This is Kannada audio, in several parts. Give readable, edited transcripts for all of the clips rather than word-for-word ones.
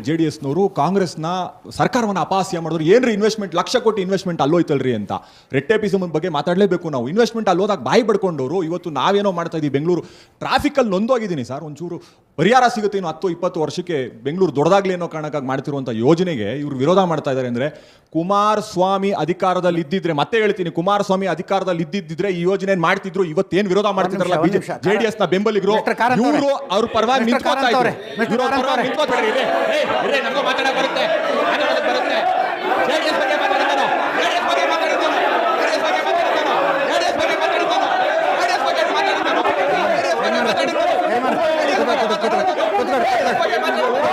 JDS ನವರು ಕಾಂಗ್ರೆಸ್ನ ಸರ್ಕಾರವನ್ನು ಅಪಹಾಸ್ಯ ಮಾಡಿದ್ರು. ಏನ್ರಿ ಇನ್ವೆಸ್ಟ್ಮೆಂಟ್, ಲಕ್ಷ ಕೋಟಿ ಇನ್ವೆಸ್ಟ್ಮೆಂಟ್ ಅಲ್ಲೋಯ್ತಲ್ರಿ ಅಂತ. ರೆಟ್ಟೆಪಿಸಮ್ ಬಗ್ಗೆ ಮಾತಾಡಲೇಬೇಕು ನಾವು. ಇನ್ವೆಸ್ಟ್ಮೆಂಟ್ ಅಲ್ಲಿ ಹೋದಾಗ ಬಾಯಿ ಪಡ್ಕೊಂಡವರು ಇವತ್ತು ನಾವೇನೋ ಮಾಡ್ತಾ ಇದೀವಿ. ಬೆಂಗಳೂರು ಟ್ರಾಫಿಕಲ್ಲಿ ನೊಂದೋಗಿದ್ದೀನಿ ಸರ್. ಒಂಚೂರು ಪರಿಹಾರ ಸಿಗುತ್ತೆ ಇನ್ನು 10-20 ವರ್ಷಕ್ಕೆ. ಬೆಂಗಳೂರು ದೊಡ್ಡದಾಗ್ಲಿ ಅನ್ನೋ ಕಾರಣಕ್ಕಾಗಿ ಮಾಡ್ತಿರುವಂಥ ಯೋಜನೆಗೆ ಇವರು ವಿರೋಧ ಮಾಡ್ತಾ ಇದ್ದಾರೆ. ಅಂದರೆ ಕುಮಾರಸ್ವಾಮಿ ಅಧಿಕಾರದಲ್ಲಿ ಇದ್ದಿದ್ರೆ, ಮತ್ತೆ ಹೇಳ್ತೀನಿ, ಕುಮಾರಸ್ವಾಮಿ ಅಧಿಕಾರದಲ್ಲಿ ಇದ್ದಿದ್ರೆ ಈ ಯೋಜನೆ ಮಾಡ್ತಿದ್ರು. ಇವತ್ತೇನ್ ವಿರೋಧ ಮಾಡ್ತಿದ್ರಲ್ಲ JDS ನ ಬೆಂಬಲಿಗರು, ಇವರು ಅವ್ರ ಪರವಾಗಿ ನಿಂತ್ಕೋತಾ ಇದ್ದಾರೆ. ನಂಗೂ ಮಾತಾಡಕ್ ಬರುತ್ತೆ, ಮಾತಾಡೋದಕ್ಕೆ ಬರುತ್ತೆ. JDS ಬಗ್ಗೆ ಮಾತಾಡ್ತಾನೋ, JDS ಬಗ್ಗೆ ಮಾತಾಡ್ತಾನೋ, JDS ಬಗ್ಗೆ ಮಾತಾಡ್ತಾನೋ, JDS ಬಗ್ಗೆ ಮಾತಾಡ್ತಾನೋ, JDS ಬಗ್ಗೆ ಮಾತಾಡ್ತಾನೋ, JDS ಬಗ್ಗೆ ಮಾತಾಡ್ತಾನೋ.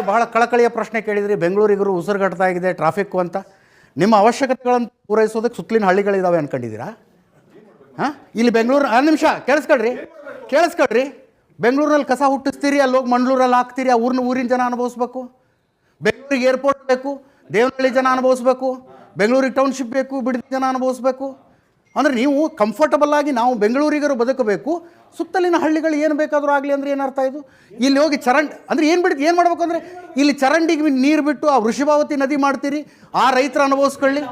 ಬಹಳ ಕಳಕಳಿಯ ಪ್ರಶ್ನೆ ಕೇಳಿದ್ರಿ. ಬೆಂಗಳೂರಿಗರು ಉಸಿರುಗಟ್ತಾ ಇದೆ ಟ್ರಾಫಿಕ್ ಅಂತ. ನಿಮ್ಮ ಅವಶ್ಯಕತೆಗಳನ್ನು ಪೂರೈಸೋದಕ್ಕೆ ಸುತ್ತಲಿನ ಹಳ್ಳಿಗಳಿದಾವೆ ಅನ್ಕೊಂಡಿದ್ದೀರಾ? ಹಾಂ, ಇಲ್ಲಿ ಬೆಂಗಳೂರು ನಿಮಿಷ ಕೇಳಿಸ್ಕೊಳ್ರಿ. ಬೆಂಗಳೂರಲ್ಲಿ ಕಸ ಹುಟ್ಟಿಸ್ತೀರಿ, ಅಲ್ಲಿ ಹೋಗಿ ಮಂಗಳೂರಲ್ಲಿ ಹಾಕ್ತೀರಿ. ಆ ಊರಿನ ಜನ ಅನುಭವಿಸ್ಬೇಕು. ಬೆಂಗಳೂರಿಗೆ ಏರ್ಪೋರ್ಟ್ ಬೇಕು, ದೇವನಹಳ್ಳಿ ಜನ ಅನುಭವಿಸ್ಬೇಕು. ಬೆಂಗಳೂರಿಗೆ ಟೌನ್ಶಿಪ್ ಬೇಕು, ಬಿಡದಿ ಜನ ಅನುಭವಿಸ್ಬೇಕು. ಅಂದರೆ ನೀವು ಕಂಫರ್ಟಬಲ್ ಆಗಿ ನಾವು ಬೆಂಗಳೂರಿಗರು ಬದುಕಬೇಕು, ಸುತ್ತಲಿನ ಹಳ್ಳಿಗಳು ಏನು ಬೇಕಾದರೂ ಆಗಲಿ ಅಂದರೆ ಏನರ್ಥ ಇದು? ಇಲ್ಲಿ ಹೋಗಿ ಅಂದರೆ ಏನು ಮಾಡಬೇಕು ಅಂದರೆ ಇಲ್ಲಿ ಚರಂಡಿಗೆ ನೀರು ಬಿಟ್ಟು ಆ ವೃಷಭಾವತಿ ನದಿ ಮಾಡ್ತೀರಿ, ಆ ರೈತರ ಅನುಭವಿಸ್ಕೊಳ್ಳಿ.